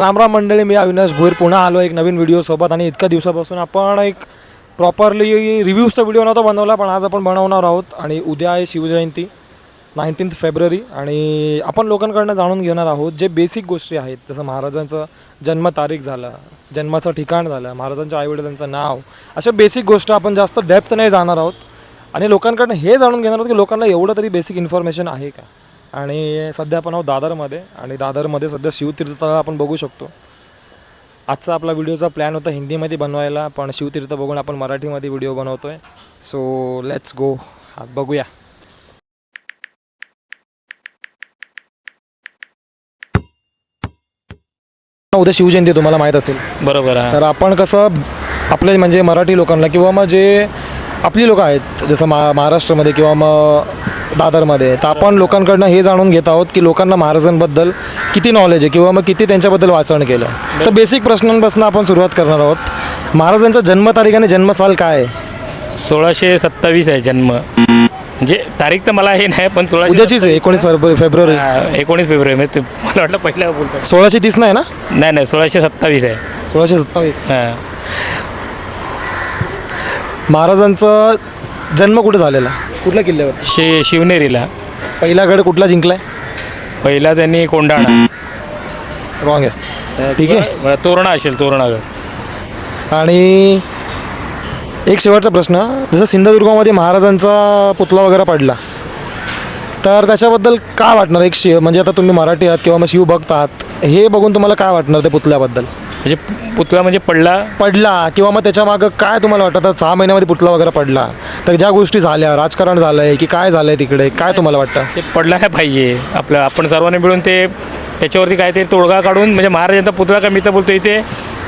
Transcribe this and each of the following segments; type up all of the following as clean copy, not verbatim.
राम राम मंडळी, मी अविनाश भोईर पुन्हा आलो एक नवीन व्हिडिओसोबत. आणि इतक्या दिवसापासून आपण एक प्रॉपरली रिव्ह्यूजचा व्हिडिओ नव्हता बनवला, पण आज आपण बनवणार आहोत. आणि उद्या आहे शिवजयंती 19 फेब्रुवारी, आणि आपण लोकांकडनं जाणून घेणार आहोत जे बेसिक गोष्टी आहेत, जसं महाराजांचं जन्मतारीख झालं, जन्माचं ठिकाण झालं, महाराजांच्या आईवडिलांचं नाव, अशा बेसिक गोष्ट आपण जास्त डेप्थ नाही जाणार आहोत. आणि लोकांकडनं हे जाणून घेणार आहोत की लोकांना एवढं तरी बेसिक इन्फॉर्मेशन आहे का. आणि सध्या आपण आहोत दादरमध्ये, आणि दादरमध्ये सध्या शिवतीर्थाला आपण बघू शकतो. आजचा आपला व्हिडिओचा प्लॅन होता हिंदीमध्ये बनवायला, पण शिवतीर्थ बघून आपण मराठीमध्ये व्हिडिओ बनवतो आहे. सो लेट्स गो, बघूया. उद्या शिवजयंती तुम्हाला माहीत असेल, बरोबर आहे. तर आपण कसं आपले म्हणजे मराठी लोकांना किंवा मग जे आपली लोकं आहेत जसं महाराष्ट्रामध्ये किंवा मग दादरमध्ये, तर आपण लोकांकडनं हे जाणून घेत आहोत की लोकांना महाराजांबद्दल किती नॉलेज आहे किंवा मग किती त्यांच्याबद्दल वाचन केलं. तर बेसिक प्रश्नांपासून आपण सुरुवात करणार आहोत. महाराजांचा जन्मतारीख आणि जन्मसाल काय आहे? 1627 आहे जन्म. म्हणजे तारीख तर मला हे नाही, पण 16 उद्याचीच आहे, 19 फेब्रुवारी. 19 फेब्रुवारी. मला वाटलं पहिल्या बोलतो. 1630 नाही ना? नाही 1627 आहे. 1627. हां. महाराजांचा जन्म कुठे झालेला, कुठल्या किल्ल्यावर? शिवनेरीला. पहिला गड कुठला जिंकलाय? पहिला त्यांनी कोंढाणा. रॉंग आहे. ठीक आहे, तोरणा असेल, तोरणागड. आणि एक शेवटचा प्रश्न, जसं सिंधुदुर्गामध्ये महाराजांचा पुतळा वगैरे पडला, तर त्याच्याबद्दल काय वाटणार? म्हणजे आता तुम्ही मराठी आहात किंवा मग शिवभक्त आहात, हे बघून तुम्हाला काय वाटणार ते पुतळ्याबद्दल? म्हणजे पुतळा म्हणजे पडला किंवा मग त्याच्या मागं काय तुम्हाला वाटतं? आता 6 महिन्यामध्ये पुतळा वगैरे पडला, तर ज्या गोष्टी झाल्या, राजकारण झालं आहे की काय झालं आहे तिकडे, काय तुम्हाला वाटतं? ते पडला नाही पाहिजे. आपण सर्वांनी मिळून त्याच्यावरती काहीतरी तोडगा काढून, म्हणजे महाराजांचा पुतळा का मी तर बोलतो इथे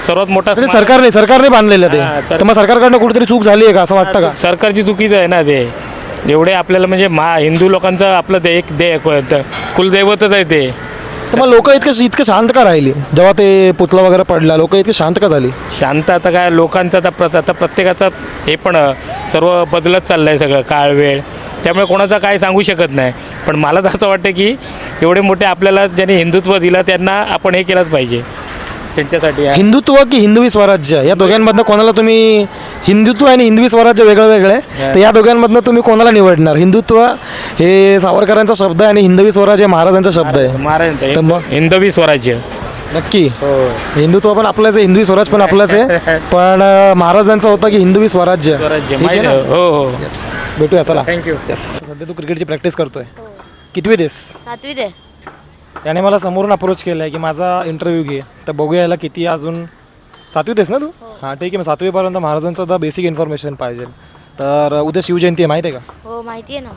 सर्वात मोठा सरकारने बांधलेलं ते. तर मग सरकारकडनं कुठेतरी चूक झाली आहे का, असं वाटतं का? सरकारची चुकीचं आहे ना ते. एवढे आपल्याला म्हणजे हिंदू लोकांचं आपलं कुलदैवतच आहे ते. तर मग लोक इतकं शांत का राहिली जेव्हा ते पुतळा वगैरे पडला? लोक इतके शांत का झाली? शांत आता काय लोकांचं आता प्रत्येकाचा हे पण सर्व बदलत चाललं आहे सगळं काळ वेळ, त्यामुळे कोणाचं काय सांगू शकत नाही. पण मला तर असं वाटतं की एवढे मोठे आपल्याला ज्यांनी हिंदुत्व दिलं त्यांना आपण हे केलंच पाहिजे त्यांच्यासाठी. हिंदुत्व की हिंदवी स्वराज्य, या दोघांमधनं कोणाला तुम्ही? हिंदुत्व आणि हिंदवी स्वराज्य वेगळं वेगळं आहे, तर या दोघांमधनं तुम्ही कोणाला निवडणार? हिंदुत्व हे सावरकरांचा शब्द आहे आणि हिंदवी स्वराज्य महाराजांचा शब्द आहे. महाराजांचा मग हिंदवी स्वराज्य नक्की. हिंदुत्व पण आपलंच आहे, हिंदवी स्वराज पण आपलंच आहे, पण महाराजांचा होता की हिंदवी स्वराज्य. हो. भेटूया, चला. थँक्यू. सध्या तू क्रिकेटची प्रॅक्टिस करतोय, कितवी देस? 7वीत आहे. याने मला समोरून अप्रोच केलं आहे की माझा इंटरव्ह्यू घे, तर बघूया याला किती अजून. 7वीत आहेस ना तू? हां ठीक आहे. मग 7वीपर्यंत महाराजांचं आता बेसिक इन्फॉर्मेशन पाहिजे. तर उद्या शिवजयंती आहे, माहिती आहे का? हो माहिती आहे ना.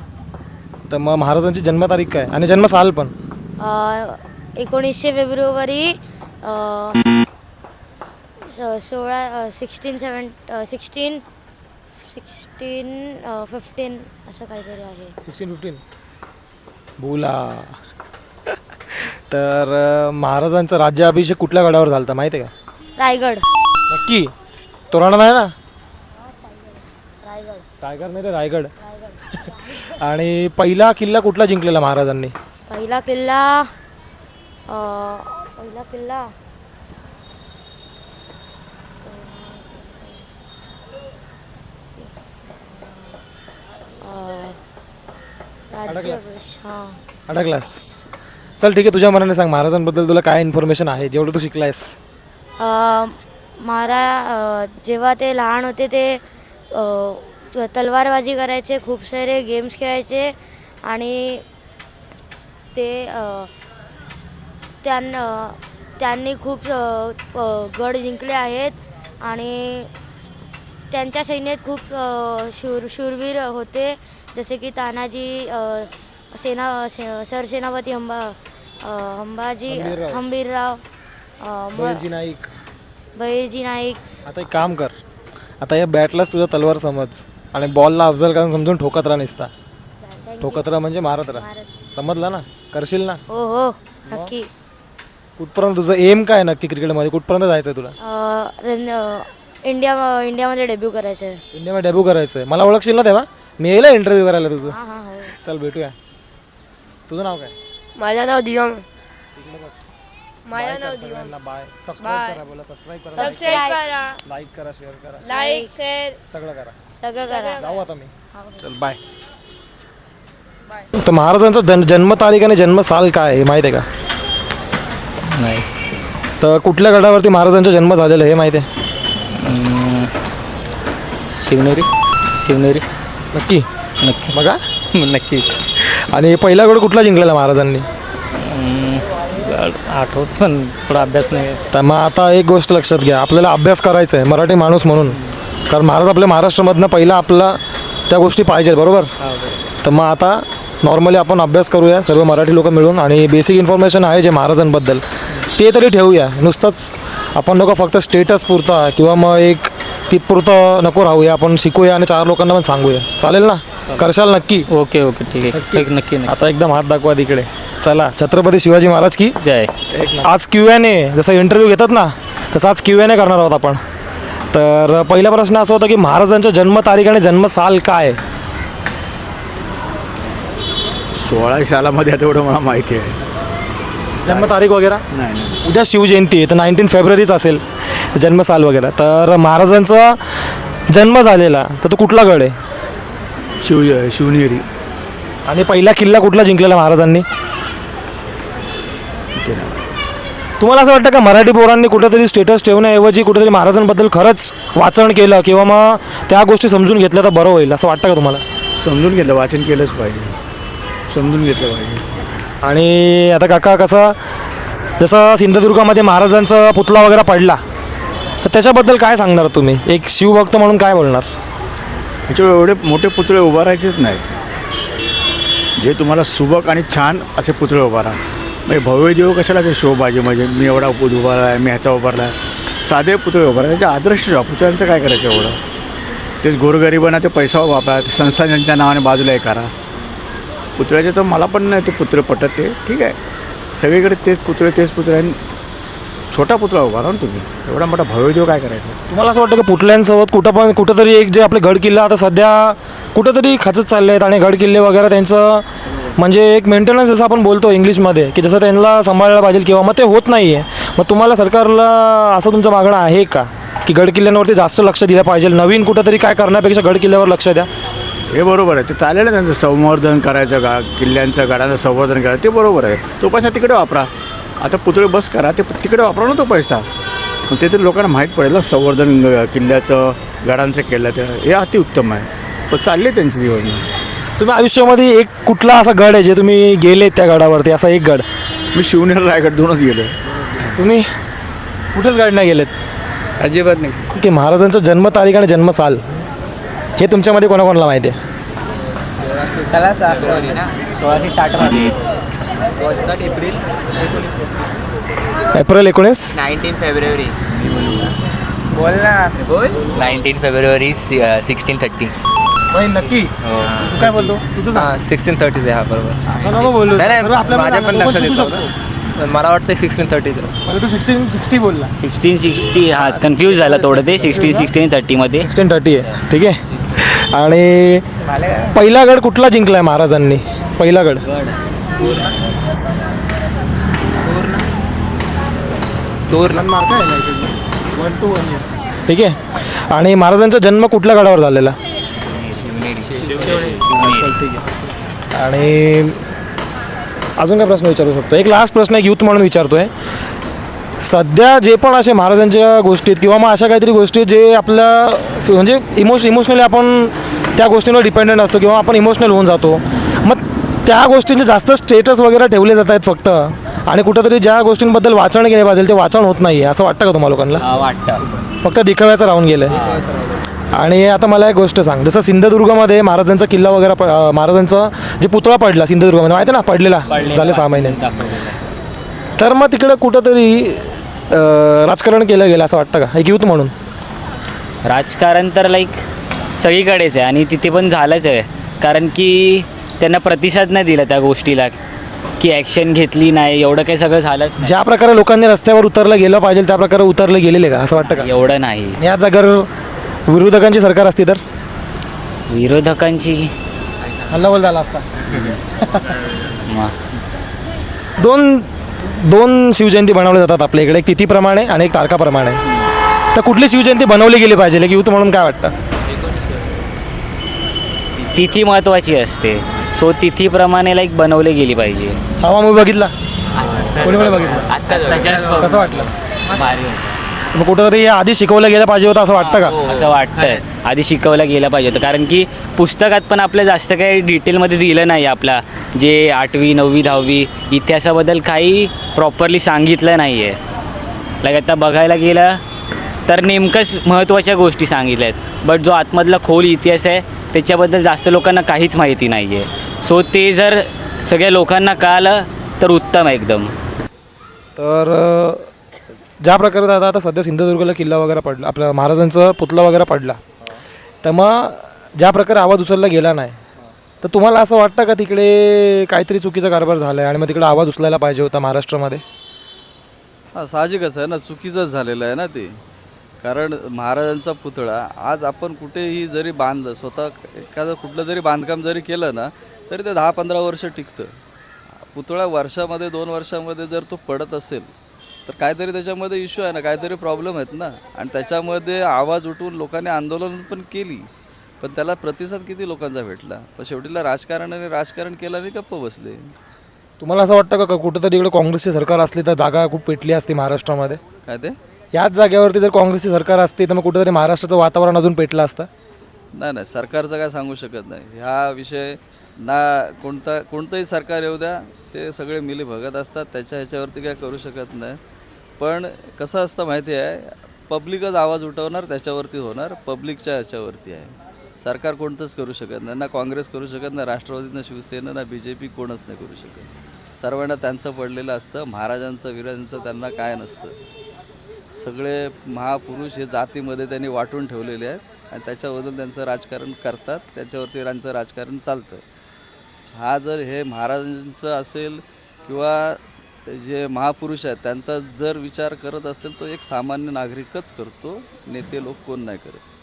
तर मग महाराजांची जन्मतारीख काय आणि जन्मसाल पण? 19 फेब्रुवारी 1615 असं काहीतरी आहे. 1615 बोला. तर महाराजांचा राज्याभिषेक कुठल्या गडावर झाला माहिती आहे का? रायगड. नक्की? तोरणा नाही ना? रायगड. टायगर नाही, ते रायगड. आणि पहिला किल्ला कुठला जिंकलेला महाराजांनी? पहिला किल्ला अडकलास. चल ठीक आहे, तुझ्या मनाने सांग महाराजांबद्दल तुला काय इन्फॉर्मेशन आहे जेवढं तू शिकलायस. जेव्हा ते लहान होते ते तलवारबाजी करायचे, खूप सारे गेम्स खेळायचे, आणि ते त्यांनी खूप गड जिंकले आहेत, आणि त्यांच्या सैन्यात खूप शूरवीर होते, जसे की तानाजी, सरसेनापती हंबीरराव, बहिर्जी नाईक. आता एक काम कर, आता या बॅटलाच तुझा तलवार समज आणि बॉलला अफजल खान समजून ठोकत राहा. निसता ठोकत राहा म्हणजे मारत राहा. समजला ना? करशील ना? हो नक्की. कुठपर्यंत तुझं एम काय नक्की क्रिकेटमध्ये? कुठपर्यंत जायचं आहे तुला? इंडियामध्ये डेब्यू करायचं आहे. इंडियामध्ये डेब्यू करायचं आहे. मला ओळखशील ना तेव्हा? मी येईल इंटरव्ह्यू करायला तुझं. हो. चल भेटूया. तुझं नाव काय? माझं नाव दिव्यांग. माझं Bye नाव करा दिवा. सगळ्यांना बाय. Subscribe Bye. करा, बोला सबस्क्राईब करा, सबस्क्राईब करा, लाईक करा, शेअर करा, लाईक शेअर सगळं करा. सगळं करा. जाऊ आता मी. चल बाय. बाय. तर महाराजांचा जन्मतारीख आणि जन्मसाल काय आहे हे माहिती आहे का? नाही. तर कुठल्या गडावरती महाराजांचा जन्म झालेला आहे हे माहिती आहे? शिवनेरी. शिवनेरी. नक्की नक्की. बघा. नक्की. आणि पहिला गड कुठला जिंकलेला महाराजांनी? आठवत पण थोडा अभ्यास नाही. तर मग आता एक गोष्ट लक्षात घ्या, आपल्याला अभ्यास करायचा आहे मराठी माणूस म्हणून, कारण महाराज आपल्या महाराष्ट्रामधनं पहिला आपला त्या गोष्टी पाहिजे बरोबर. तर मग आता नॉर्मली आपण अभ्यास करूया सर्व मराठी लोक मिळून, आणि बेसिक इन्फॉर्मेशन आहे जे महाराजांबद्दल ते तरी ठेवूया. नुसतंच आपण नको फक्त स्टेटस पुरता किंवा मग एक तिथपुरतं नको राहूया, आपण शिकूया आणि 4 लोकांना पण सांगूया. चालेल ना? करशाल नक्की? ओके ओके ठीक आहे. नक्की नक्की. आता एकदम हात दाखवा तिकडे. चला, छत्रपती शिवाजी महाराज की जय. आज Q&A जसं इंटरव्ह्यू घेतात ना तसं आज Q&A करणार आहोत आपण. तर पहिला प्रश्न असा होता की महाराजांच्या जन्मतारीख आणि जन्मसाल काय? 16 सालामध्ये आता एवढं मला माहिती आहे. जन्मतारीख वगैरे नाही उद्या शिवजयंती आहे तर 19 फेब्रुवारीच असेल जन्मसाल वगैरे. तर महाराजांचा जन्म झालेला तर तो कुठला गड आहे? शिवनेरी. आणि पहिला किल्ला कुठला जिंकलेला महाराजांनी? तुम्हाला असं वाटतं का मराठी पोरांनी कुठेतरी स्टेटस ठेवण्याऐवजी कुठेतरी महाराजांबद्दल खरंच वाचन केलं किंवा मग त्या गोष्टी समजून घेतल्या तर बरं होईल असं वाटतं का तुम्हाला? समजून घेतलं, वाचन केलंच पाहिजे, समजून घेतलं पाहिजे. आणि आता काका कसं जसं सिंधुदुर्गामध्ये महाराजांचा पुतळा वगैरे पडला तर त्याच्याबद्दल काय सांगणार तुम्ही? एक शिवभक्त म्हणून काय बोलणार? ह्याच्यावर एवढे मोठे पुतळे उभारायचेच नाहीत. जे तुम्हाला सुबक आणि छान असे पुतळे उभारा. म्हणजे भव्य देव कशाला ते शोभाजी, म्हणजे मी एवढा उभारला आहे, मी ह्याचा उभारला आहे. साधे पुतळे उभारा, त्याचे आदर्श ठेवा. पुतळ्यांचं काय करायचं एवढं? तेच गोरगरिबांना ते पैसा वापरा, ते संस्था त्यांच्या नावाने बाजूला हे करा. पुतळ्याचे तर मला पण नाही ते पुतळे पटत, ते ठीक आहे. सगळीकडे तेच पुतळे आणि छोटा पुतळा उभारा ना तुम्ही. एवढा मोठा भव्य देव काय करायचं? तुम्हाला असं वाटतं की पुतळ्यांसोबत कुठंतरी एक जे आपले गड किल्ला आता सध्या कुठंतरी खचत चालले आहेत आणि गड किल्ले वगैरे त्यांचं म्हणजे एक मेंटेनन्स जसं आपण बोलतो इंग्लिशमध्ये की जसं त्यांना सांभाळायला पाहिजे किंवा मग ते होत नाही आहे. मग तुम्हाला सरकारला असं तुमचं मागणं आहे का की गड किल्ल्यांवरती जास्त लक्ष दिलं पाहिजे, नवीन कुठंतरी काय करण्यापेक्षा गड किल्ल्यावर लक्ष द्या? हे बरोबर आहे, ते चालेल ना. त्यांचं संवर्धन करायचं, किल्ल्यांचं गडांचं संवर्धन करायचं ते बरोबर आहे. तो पैसा तिकडे वापरा. आता पुतळे बस करा, ते तिकडे वापरा ना तो पैसा. पण ते तर लोकांना माहीत पडेल ना, संवर्धन किल्ल्याचं गडांचं केलं तर हे अतिउत्तम आहे. पण चालले त्यांची योजना. तुम्ही आयुष्यामध्ये एक कुठला असा गड आहे जे तुम्ही गेले त्या गडावरती, असा एक गड? मी शिवनेर रायगड 2च गेलो. तुम्ही कुठेच गड नाही गेलेत? अजिबात नाही. की महाराजांचं जन्मतारीख आणि जन्मसाल हे तुमच्यामध्ये कोणाकोणाला माहिती आहे? 1660 एप्रिल 19 19 फेब्रुवारी. बोल ना. 19 फेब्रुवारी 1630. नक्की तू काय बोलतो? तुझं सांग. 1630 हा बरोबर. असं नको बोलू. नाही सर्व आपल्या माझ्या पण मनात लक्षात चुकू येतं शकतो. पण मला वाटतं 1630. म्हणजे तू 1660 बोलला. 1660 हा कन्फ्यूज झाला थोडं ते 1630 मध्ये. 1630 आहे ठीक आहे. आणि पहिला गड कुठला जिंकलाय महाराजांनी? पहिला गड ठीक आहे. आणि महाराजांचा जन्म कुठल्या गडावर झालेला? आणि अजून काय प्रश्न विचारू शकतो? एक लास्ट प्रश्न एक यूथ म्हणून विचारतोय. सध्या जे पण असे महाराजांच्या गोष्टीत किंवा मग अशा काहीतरी गोष्टी जे आपल्या म्हणजे इमोशनली आपण त्या गोष्टींवर डिपेंडेंट असतो किंवा आपण इमोशनल होऊन जातो, मग त्या गोष्टींचे जास्त स्टेटस वगैरे ठेवले जात आहेत फक्त, आणि कुठंतरी ज्या गोष्टींबद्दल वाचन केले पाहिजे ते वाचन होत नाही आहे. असं वाटतं का तुम्हाला लोकांना? वाटतं फक्त दिखाव्याचं राहून गेलं आहे. आणि आता मला एक गोष्ट सांग, जसं सिंधुदुर्गमध्ये महाराजांचा किल्ला वगैरे महाराजांचा जे पुतळा पडला सिंधुदुर्गमध्ये माहिती आहे ना, पडलेला झाले 6 महिने. तर मग तिकडं कुठंतरी राजकारण केलं गेलं असं वाटतं का एक यूथ म्हणून? राजकारण तर लाईक सगळीकडेच आहे आणि तिथे पण झालंच आहे, कारण की त्यांना प्रतिसाद नाही दिला त्या गोष्टीला, की ॲक्शन घेतली नाही, एवढं काही सगळं झालं. ज्या प्रकारे लोकांनी रस्त्यावर उतरलं गेलं पाहिजे त्या प्रकारे उतरले गेलेले का असं वाटतं का? एवढं नाही. या जागेवर विरोधकांची सरकार असती तर विरोधकांची हल्लाबोल झाला असता. मग 2 दोन शिवजयंती बनवल्या जातात आपल्या इकडे, एक तिथीप्रमाणे आणि एक तारखाप्रमाणे. तर कुठली शिवजयंती बनवली गेली पाहिजे एक यूथ म्हणून काय वाटतं? तिथी महत्त्वाची असते, सो तिथीप्रमाणे लाईक बनवली गेली पाहिजे. छावा मूवी बघितला? कोणी बघितला? कसं वाटलं? मग कुठंतरी हे आधी शिकवलं गेलं पाहिजे होतं असं वाटतं का? असं वाटतंय आधी शिकवलं गेलं पाहिजे होतं, कारण की पुस्तकात पण आपल्या जास्त काही डिटेलमध्ये दिलं नाही. आपला जे 8वी 9वी 10वी इतिहासाबद्दल काही प्रॉपरली सांगितलं नाही आहे. लाईक आता बघायला गेलं तर नेमकंच महत्त्वाच्या गोष्टी सांगितल्या आहेत, बट जो आतमधला खोल इतिहास आहे त्याच्याबद्दल जास्त लोकांना काहीच माहिती नाही आहे. सो ते जर सगळ्या लोकांना कळालं तर उत्तम आहे एकदम. तर ज्या प्रकारे आता सध्या सिंधुदुर्गला किल्ला वगैरे पडला, आपल्या महाराजांचा पुतळा वगैरे पडला, तर मग ज्या प्रकारे आवाज उचलला गेला नाही, तर तुम्हाला असं वाटतं का तिकडे काहीतरी चुकीचा कारभार झाला आहे आणि मग तिकडे आवाज उचलायला पाहिजे होता महाराष्ट्रामध्ये? हां, साहजिकच आहे ना, चुकीचंच झालेलं आहे ना ते. कारण महाराजांचा पुतळा आज आपण कुठेही जरी बांधलं, स्वतः एखादं कुठलं जरी बांधकाम जरी केलं ना, तरी ते 10-15 वर्ष टिकतं. पुतळा वर्षामध्ये 2 वर्षामध्ये जर तो पडत असेल तर काहीतरी त्याच्यामध्ये इश्यू आहे ना, काहीतरी प्रॉब्लेम आहेत ना. आणि त्याच्यामध्ये आवाज उठवून लोकांनी आंदोलन पण केली, पण त्याला प्रतिसाद किती लोकांचा भेटला? पण शेवटीला राजकारण केलं आणि गप्प बसले. तुम्हाला असं वाटतं का कुठंतरी इकडे काँग्रेसची सरकार असली तर जागा खूप पेटली असती महाराष्ट्रामध्ये? काय ते? याच जागेवरती जर काँग्रेसची सरकार असती तर मग कुठंतरी महाराष्ट्राचं वातावरण अजून पेटलं असतं? नाही, सरकारचं काय सांगू शकत नाही. ह्या विषय ना कोणतंही सरकार येऊ द्या, ते सगळे मिली भगत असतात, ह्याच्यावरती काय करू शकत नाही. पण कसं असतं माहिती आहे, पब्लिकच आवाज उठवणार, त्याच्यावरती होणार, पब्लिकच्या ह्याच्यावरती आहे. सरकार कोणतंच करू शकत नाही, ना काँग्रेस करू शकत, ना राष्ट्रवादी, ना शिवसेना, ना BJP, कोणच नाही करू शकत. सर्वांना त्यांचं पडलेलं असतं. महाराजांचं वीरांचं त्यांना काय नसतं. सगळे महापुरुष हे जातीमध्ये त्यांनी वाटून ठेवलेले आहेत आणि त्याच्यावरून त्यांचं राजकारण करतात, त्याच्यावरती त्यांचं राजकारण चालतं. हा जर हे महाराजांचं असेल किंवा जे महापुरुष आहेत त्यांचा जर विचार करत असेल, तो एक सामान्य नागरिकच करतो, नेते लोक कोण नाही करत.